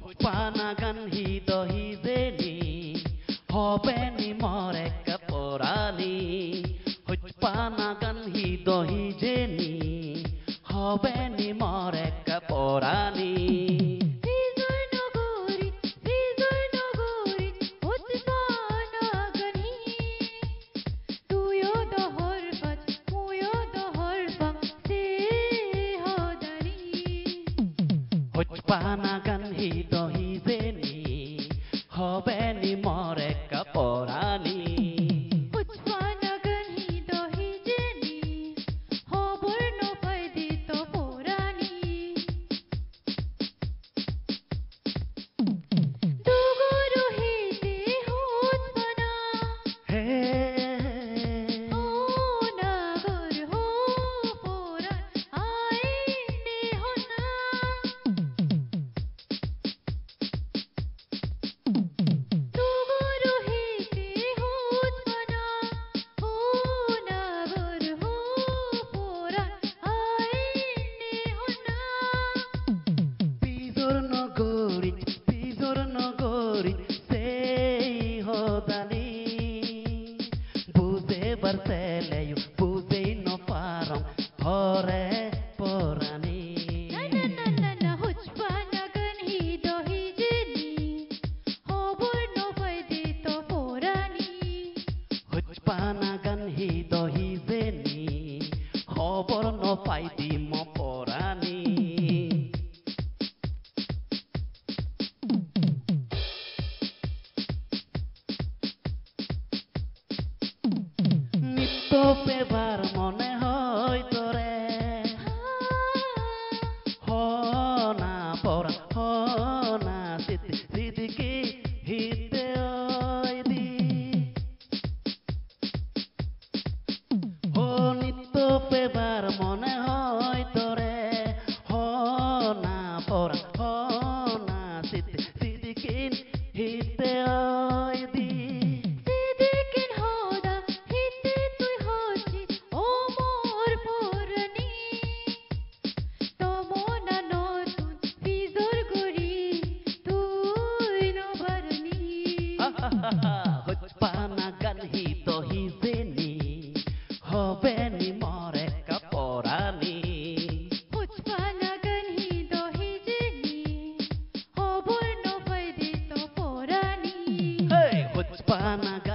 Panagan hidohi zeni hobeni morek porani Panagan hidohi zeni hobeni morek porani Panagan hidohi zeni hobeni morek porani Panagan hidohi zeni hobor no paidito porani Duguru hiti hutpana he ho nagar ho poran aine hona Duguru hiti hutpana ho nagar ho poran aine hona Pizor nogori sei hodani buze barseleyu buze no param hore porani Na Panagan hidohi zeni hobor no paidito porani Panagan hidohi zeni hobor no paidi mo porani নিত্য পেবার মনে হয় তোরে হনা পরা হনা সিদ্ধি সিদ্দিকি হিতে ওই দি ও নিত্য পেবার মনে হয় তোরে হনা পরা হনা সিদ্ধি সিদ্দিকি হিতে ওই দি Sidikin hoda hiti tui hochi o mor porani Tomona notun pizor guri tui no barani Panagan hidohi zeni hobeni morek porani Panagan hidohi zeni hobor no paidito porani Hey, Panagan